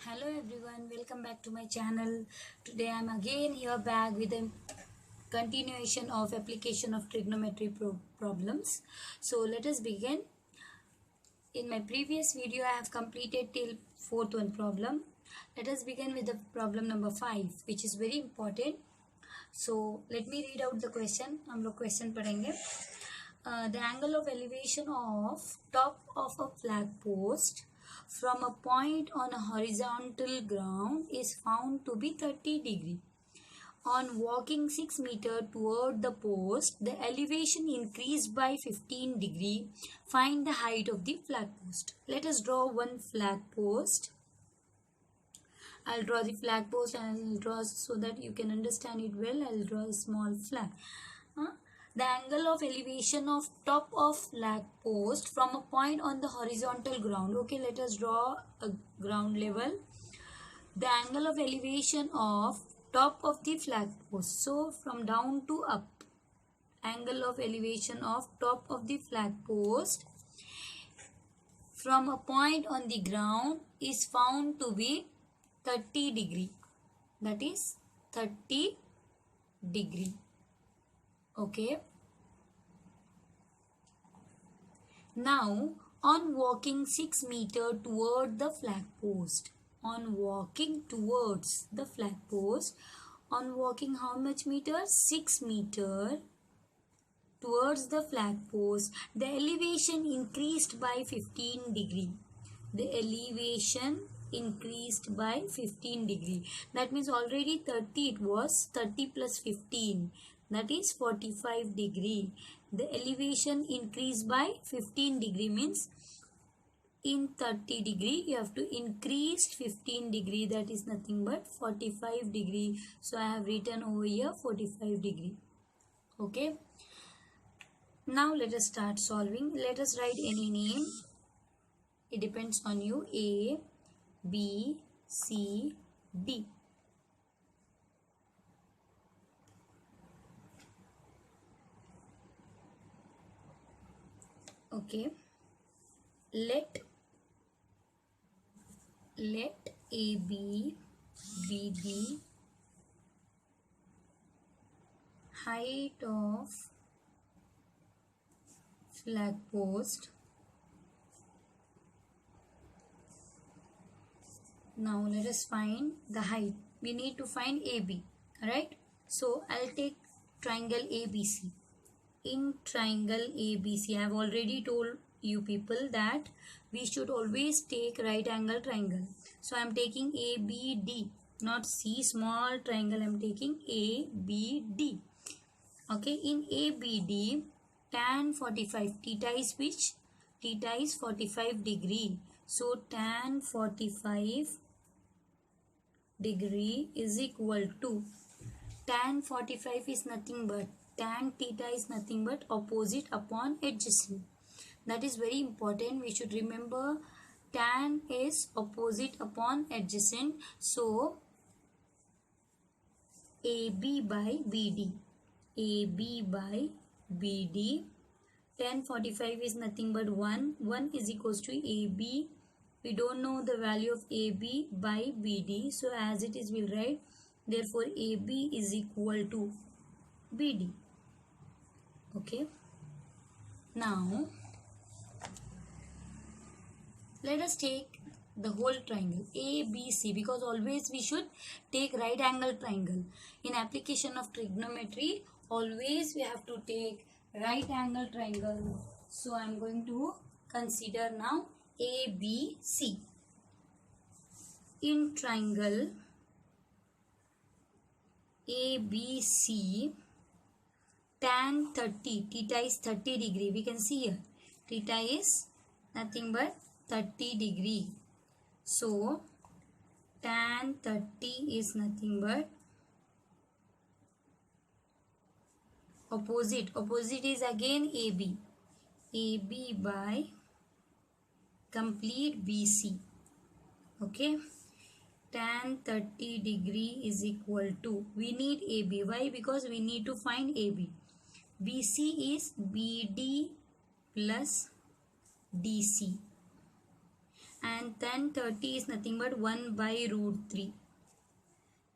Hello everyone, welcome back to my channel. Today I am again here back with a continuation of application of trigonometry problems. So let us begin. In my previous video I have completed till fourth one problem. Let us begin with the problem number 5, which is very important. So let me read out the question. हम लोग question पढ़ेंगे. The angle of elevation of top of a flag post from a point on a horizontal ground is found to be 30 degree. On walking 6 meters toward the post, the elevation increased by 15 degree. Find the height of the flag post. Let us draw one flag post. I'll draw the flag post and I'll draw so that you can understand it well. I'll draw a small flag. The angle of elevation of top of flag post from a point on the horizontal ground. Okay, let us draw a ground level. The angle of elevation of top of the flag post. So from down to up. Angle of elevation of top of the flag post from a point on the ground is found to be 30 degree. That is 30 degree. Okay. Now, on walking 6 meters toward the flag post. On walking towards the flag post. On walking how much meters? 6 meters towards the flag post. The elevation increased by 15 degree. The elevation increased by 15 degree. That means already 30 it was. 30 plus 15. That is 45 degree. The elevation increased by 15 degree means in 30 degree you have to increase 15 degree. That is nothing but 45 degree. So I have written over here 45 degree. Okay. Now let us start solving. Let us write any name. It depends on you. A, B, C, D. Okay, let AB be the height of flag post. Now let us find the height. We need to find AB, right? So I'll take triangle ABC. In triangle ABC, I have already told you people that we should always take right angle triangle. So I am taking ABD, not C, small triangle. I am taking ABD. Okay, in ABD, tan 45, theta is which? Theta is 45 degree. So tan 45 degree is equal to, tan 45 is nothing but, tan theta is nothing but opposite upon adjacent. That is very important. We should remember tan is opposite upon adjacent. So AB by BD. AB by BD. Tan 45 is nothing but 1. 1 is equals to AB. We don't know the value of AB by BD. So as it is, we'll write. Therefore, AB is equal to BD. Okay. Now, let us take the whole triangle ABC, because always we should take right angle triangle. In application of trigonometry, always we have to take right angle triangle. So I am going to consider now ABC. In triangle ABC, tan 30, theta is 30 degree. We can see here, theta is nothing but 30 degree. So, tan 30 is nothing but opposite. Opposite is again AB. AB by complete BC. Okay. Tan 30 degree is equal to, we need AB. Why? Because we need to find AB. BC is BD plus DC. and tan 30 is nothing but 1 by root 3.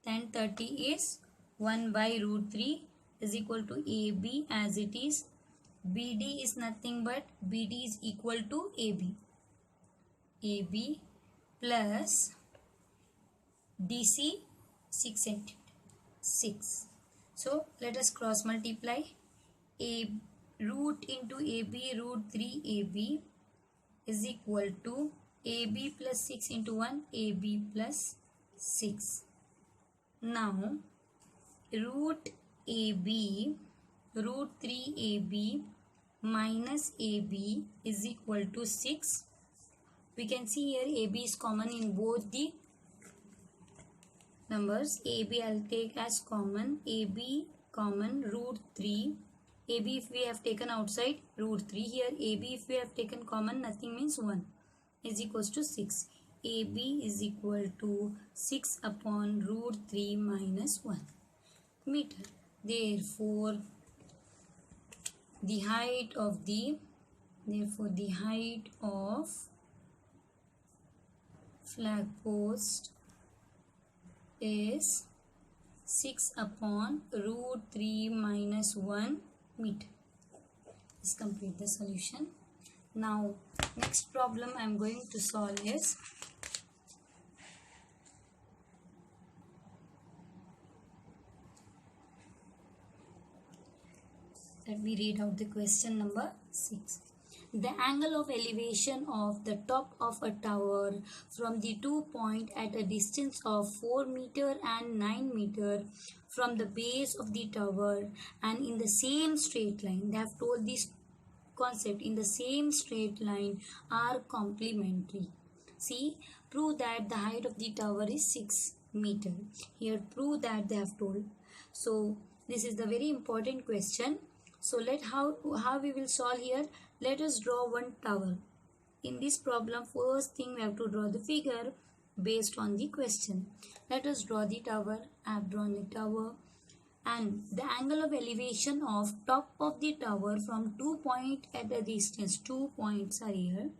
Tan 30 is 1 by root 3 is equal to AB as it is. BD is nothing but BD is equal to AB. AB plus DC 6 centimeter. 6. So let us cross multiply. A root into AB root 3 AB is equal to AB plus 6 into 1 AB plus 6. Now root AB root 3 AB minus AB is equal to 6. We can see here AB is common in both the numbers. AB I'll take as common. AB common root 3. AB if we have taken outside root 3. Here AB if we have taken common, nothing means 1 is equals to 6. AB is equal to 6 upon root 3 minus 1 meter. Therefore the height of flag post is 6 upon root 3 minus 1 meter. Let's complete the solution. Now next problem I am going to solve is let me read out the question number 6. The angle of elevation of the top of a tower from the 2 points at a distance of 4 meter and 9 meter from the base of the tower and in the same straight line. They have told this concept in the same straight line are complementary. See, prove that the height of the tower is 6 meter. Here prove that they have told. So this is the very important question. So how we will solve here. Let us draw one tower. In this problem, first thing we have to draw the figure based on the question. Let us draw the tower. I have drawn the tower. And the angle of elevation of top of the tower from 2 points at a distance. 2 points are here.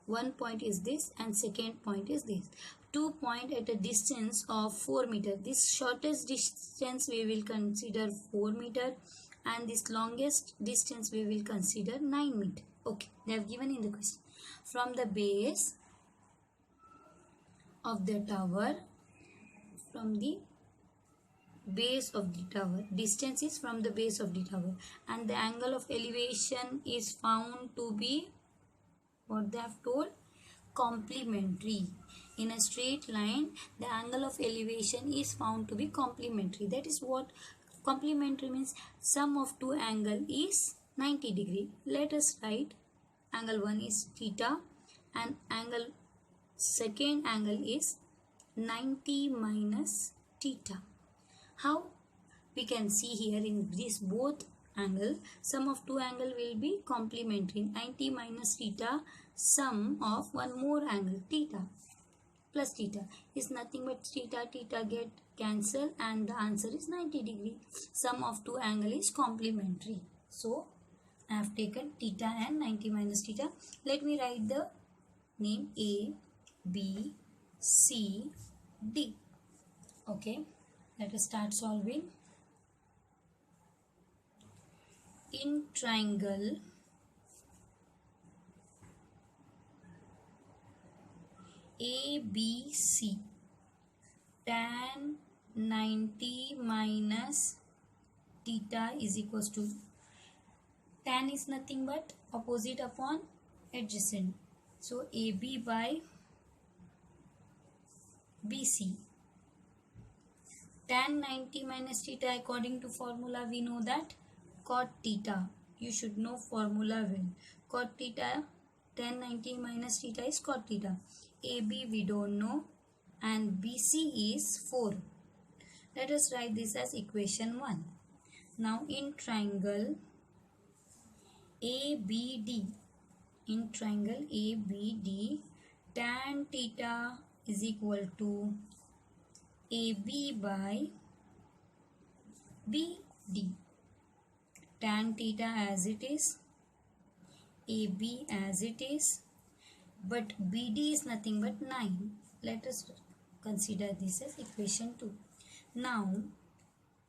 One point is this and second point is this. 2 points at a distance of 4 meter. This shortest distance we will consider 4 meter. And this longest distance we will consider 9 meter. Okay, they have given in the question. From the base of the tower, distance is from the base of the tower, and the angle of elevation is found to be, what they have told, complementary. In a straight line, the angle of elevation is found to be complementary. That is what complementary means. Sum of two angle is 90 degree. Let us write angle 1 is theta and second angle is 90 minus theta. How? We can see here in this both angle, sum of two angle will be complementary. 90 minus theta, sum of one more angle theta plus theta is nothing but theta get cancel and the answer is 90 degree. Sum of two angle is complementary. So I have taken theta and 90 minus theta. Let me write the name A, B, C, D. Okay, let us start solving. In triangle ABC, tan 90 minus theta is equals to, tan is nothing but opposite upon adjacent. So AB by BC. Tan 90 minus theta, according to formula we know that cot theta. You should know formula well. Cot theta, tan 90 minus theta is cot theta. AB we don't know and BC is 4. Let us write this as equation 1. Now in triangle ABD, tan theta is equal to AB by BD. Tan theta as it is, AB as it is, but BD is nothing but 9. Let us consider this as equation 2. Now,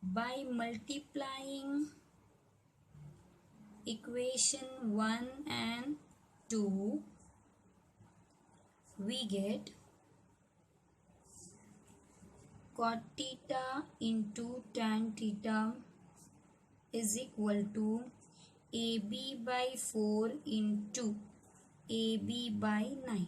by multiplying equation 1 and 2, we get cot theta into tan theta is equal to AB by 4 into AB by 9.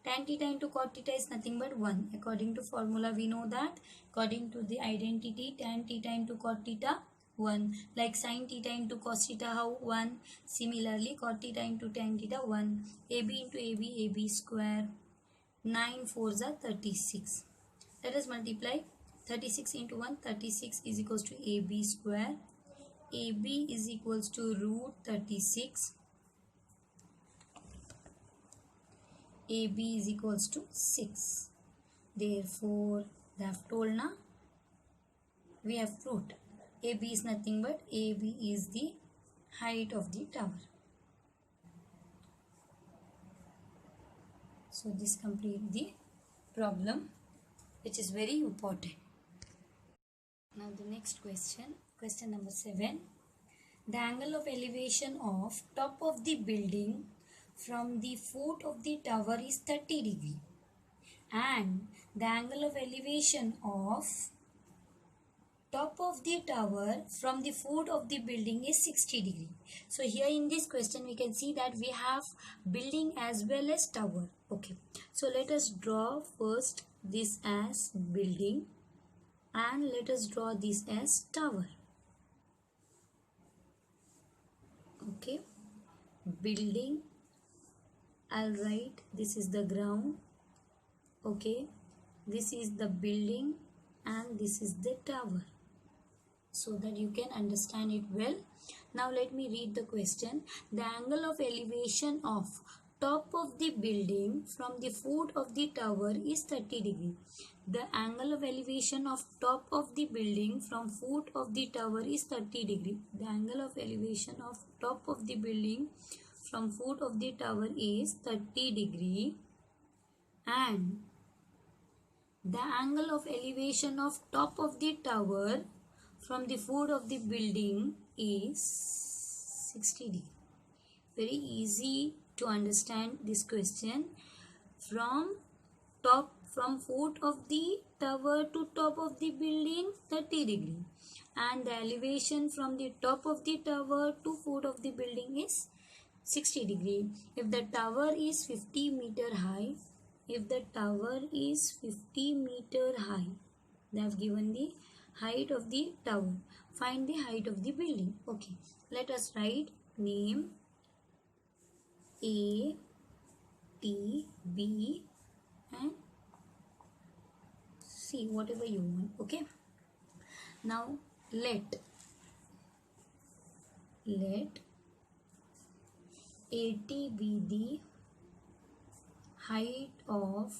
Tan theta into cot theta is nothing but 1. According to formula, we know that. According to the identity, tan theta into cot theta, 1. Like sin theta into cos theta, how? 1. Similarly, cot theta into tan theta, 1. AB into AB, AB square. 9 4s are 36. Let us multiply 36 into 1. 36 is equals to AB square. AB is equals to root 36. AB is equals to 6. Therefore, they have told na, we have proved AB is nothing but AB is the height of the tower. So this completes the problem, which is very important. Now the next question, question number 7. The angle of elevation of top of the building from the foot of the tower is 30 degree and the angle of elevation of top of the tower from the foot of the building is 60 degree. So here in this question we can see that we have building as well as tower. Okay, so let us draw first this as building and let us draw this as tower. Okay, building, I'll write this is the ground. Okay, this is the building and this is the tower, so that you can understand it well. Now let me read the question. The angle of elevation of top of the building from the foot of the tower is 30 degree. The angle of elevation of top of the building from foot of the tower is 30 degree. The angle of elevation of top of the building from foot of the tower is 30 degree and the angle of elevation of top of the tower from the foot of the building is 60 degree. Very easy to understand this question. From foot of the tower to top of the building 30 degree and the elevation from the top of the tower to foot of the building is 60 degree. If the tower is 50 meter high, they have given the height of the tower. Find the height of the building. Okay, let us write name A, T, B and C, whatever you want. Okay, now let AT be the height of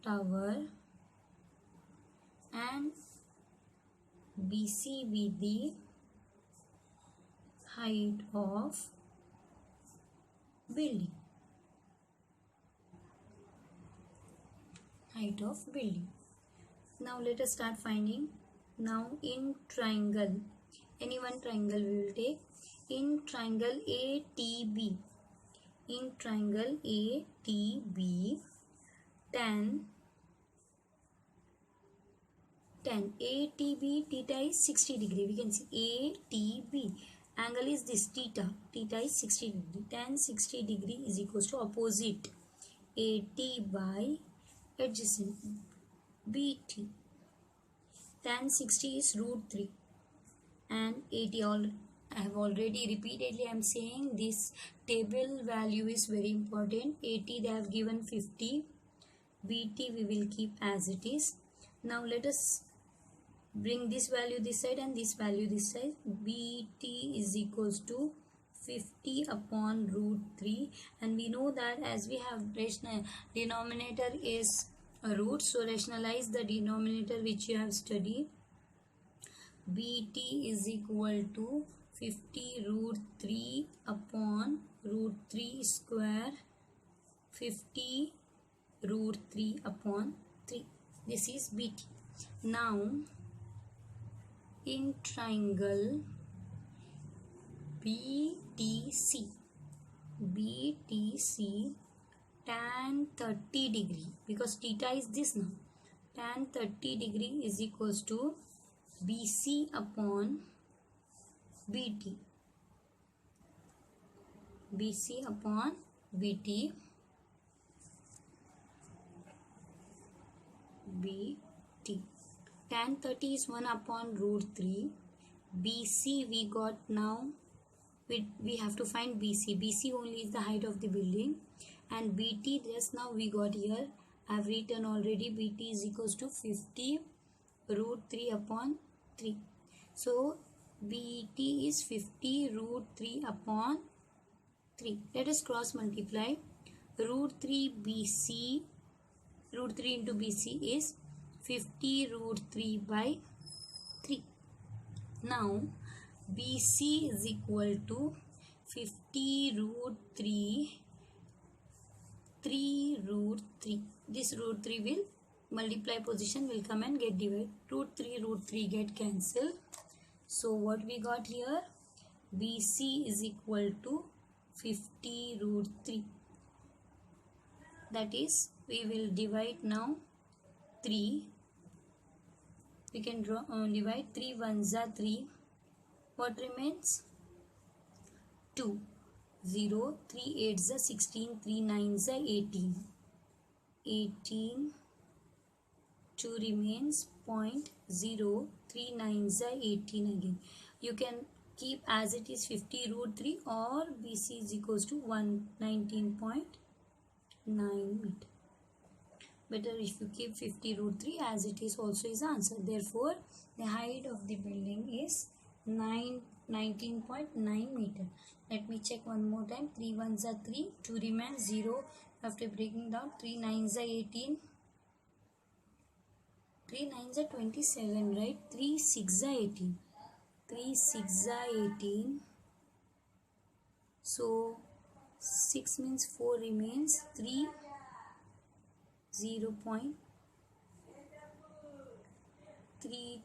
tower and BC be the height of building. Now let us start finding. Now in triangle, any one triangle we will take. In triangle ATB, tan ATB, theta is 60 degree. We can see ATB, angle is this theta is 60 degree. Tan 60 degree is equals to opposite AT by adjacent BT. Tan 60 is root 3 and AT, I have already repeatedly I am saying this table value is very important. AT they have given 50, BT we will keep as it is. Now let us bring this value this side and this value this side. BT is equals to 50 upon root 3 and we know that as we have denominator is a root, so rationalize the denominator which you have studied. BT is equal to 50 root 3 upon root 3 square 50 root 3 upon 3. This is BT. Now in triangle BTC tan 30 degree, because theta is this now, tan 30 degree is equals to BC upon BT. BC upon BT. BT. Tan 30 is 1 upon root 3. BC we got now. We have to find BC. BC only is the height of the building. And BT just now we got here. I have written already. BT is equals to 50 root 3 upon 3. So BT is 50 root 3 upon 3. Let us cross multiply. Root 3 BC, root 3 into BC is 50 root 3 by 3. Now BC is equal to 50 root 3 root 3. This root 3 will multiply position will come and get divided. Root 3 get cancelled. So what we got here? BC is equal to 50 root 3. That is, we will divide now 3. We can divide 3 ones are 3. What remains? 2. 0. 3 8s are 16. 3 9s are 18. 18. 2 remains 0.0. 3 9s are 18 again. You can keep as it is 50 root 3 or BC is equals to 119.9 meter. Better if you keep 50 root 3 as it is also is answer. Therefore, the height of the building is 19.9 meter. Let me check one more time. 3 ones are 3. 2 remains 0. After breaking down, 3 9s are 18. 3 9s are 27, right? 3 6 are 18. 3 6 are 18. So 6 means 4 remains 3 0.3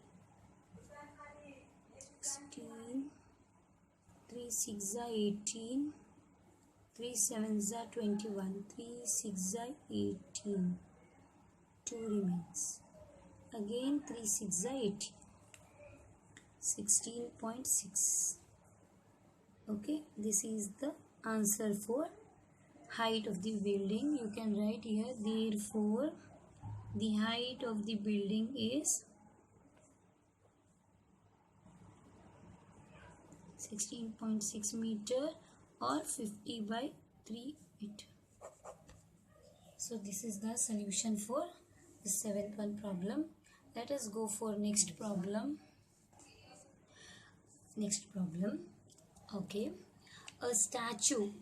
16. 3 6 are 18. 3 7s are 21. 3 6 are 18. 2 remains. Again 3 6 are 18. 16.6. Okay, this is the answer for height of the building. You can write here, therefore the height of the building is 16.6 meter or 50 by 3 meter. So this is the solution for the 7th one problem. Let us go for next problem. Okay, a statue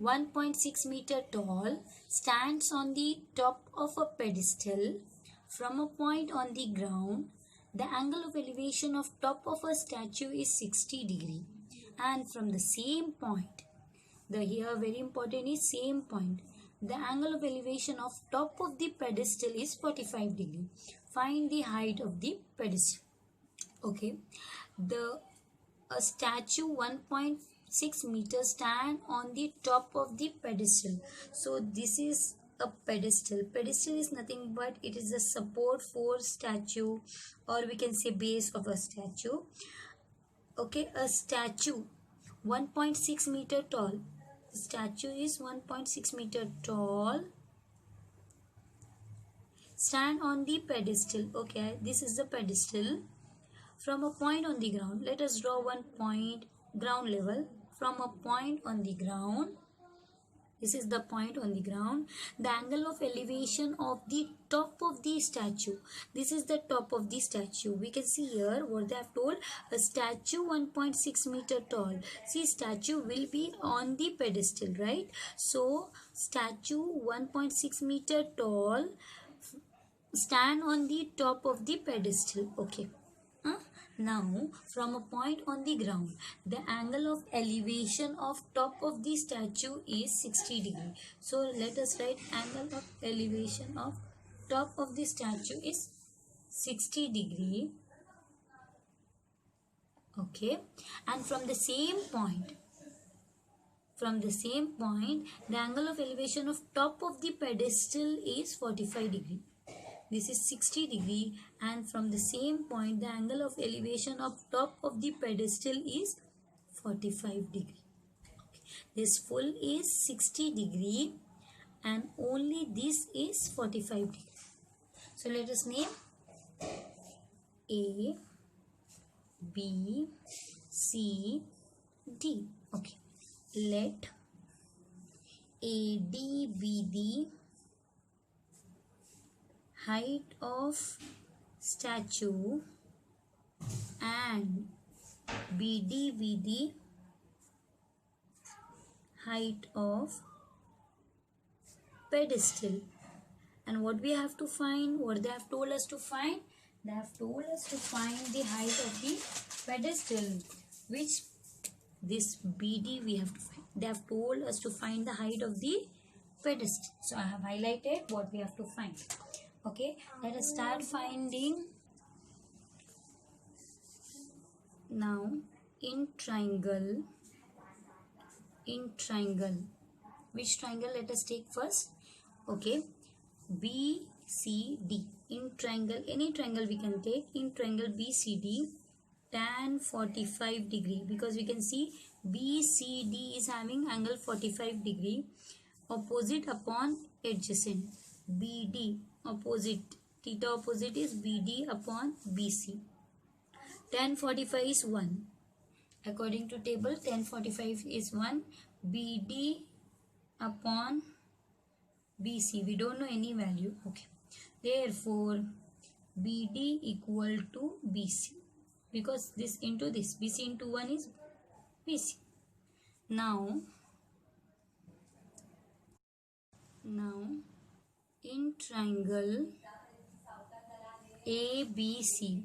1.6 meter tall stands on the top of a pedestal from a point on the ground. The angle of elevation of top of a statue is 60 degree, and from the same point, the here very important is same point, the angle of elevation of top of the pedestal is 45 degree. Find the height of the pedestal. Okay, a statue 1.6 meters stand on the top of the pedestal. So this is a pedestal. Pedestal is nothing but it is a support for statue, or we can say base of a statue. Okay, a statue 1.6 meter tall. The statue is 1.6 meter tall. Stand on the pedestal. Okay, this is the pedestal. From a point on the ground, let us draw one point, ground level. From a point on the ground, this is the point on the ground, the angle of elevation of the top of the statue. This is the top of the statue. We can see here what they have told, a statue 1.6 meter tall. See, statue will be on the pedestal, right? So, statue 1.6 meter tall stand on the top of the pedestal. Okay. Now, from a point on the ground, the angle of elevation of top of the statue is 60 degree. So, let us write angle of elevation of top of the statue is 60 degree. Okay. And from the same point, the angle of elevation of top of the pedestal is 45 degree. This is 60 degree, and from the same point the angle of elevation of top of the pedestal is 45 degree. This full is 60 degree and only this is 45 degree. So let us name A, B, C, D. Okay. Let AD be the height of statue and BD be the height of pedestal. And what we have to find, what they have told us to find, they have told us to find the height of the pedestal, which this BD we have to find. They have told us to find the height of the pedestal. So I have highlighted what we have to find. Okay, let us start finding. Now in triangle, which triangle let us take first? Okay, BCD. In triangle, any triangle we can take. In triangle BCD, tan 45 degree, because we can see BCD is having angle 45 degree, opposite upon adjacent. BD opposite, theta opposite is BD upon BC. Tan 45 is 1. According to table, tan 45 is 1. BD upon BC, we don't know any value. Okay, therefore BD equal to BC, because this into this, BC into 1 is BC. Now in triangle ABC,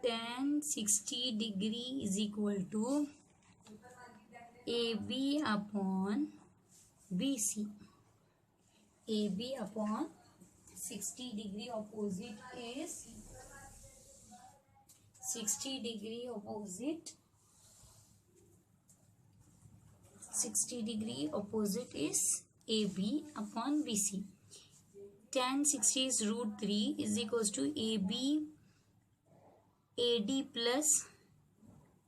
tan 60 degree is equal to AB upon BC. AB upon 60 degree opposite is 60 degree opposite is AB upon BC. Tan 60 is root 3 is equals to AB AD plus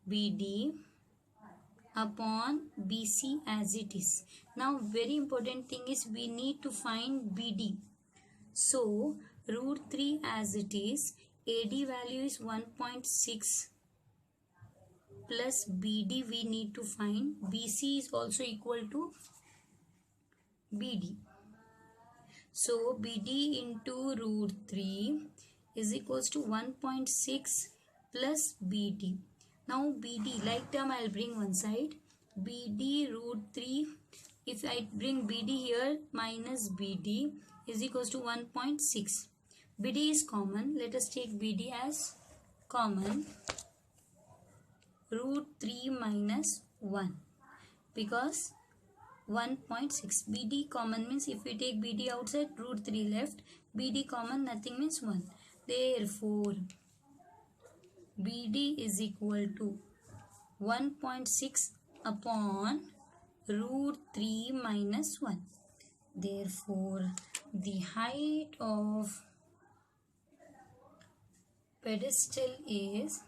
BD upon BC as it is. Now very important thing is we need to find BD. So root 3 as it is, AD value is 1.6 plus BD we need to find. BC is also equal to BD. So BD into root 3 is equals to 1.6 plus BD. Now BD, like term I will bring one side. BD root 3, if I bring BD here, minus BD is equals to 1.6. BD is common. Let us take BD as common. Root 3 minus 1, because 1.6. BD common means if we take BD outside, root 3 left. BD common, nothing means 1. Therefore BD is equal to 1.6 upon root 3 minus 1. Therefore the height of pedestal is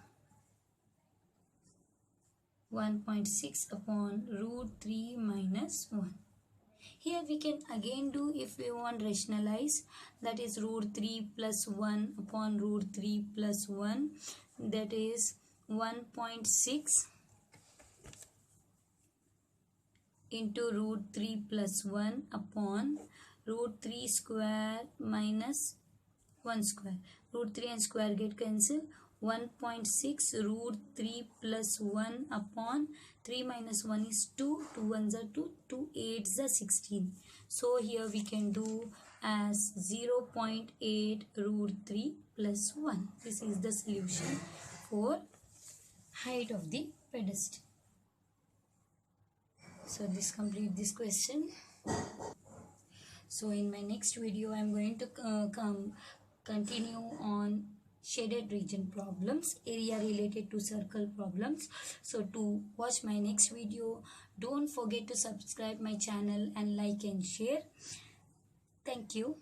1.6 upon root 3 minus 1. Here we can again do, if we want rationalize, that is root 3 plus 1 upon root 3 plus 1, that is 1.6 into root 3 plus 1 upon root 3 square minus 1 square. Root 3 and square get cancelled. 1.6 root 3 plus 1 upon 3 minus 1 is 2. 2 1s are 2. 2 8s are 16. So here we can do as 0.8 root 3 plus 1. This is the solution for height of the pedestal. So this complete this question. So in my next video I am going to continue on shaded region problems, area related to circle problems. So to watch my next video, don't forget to subscribe my channel and like and share. Thank you.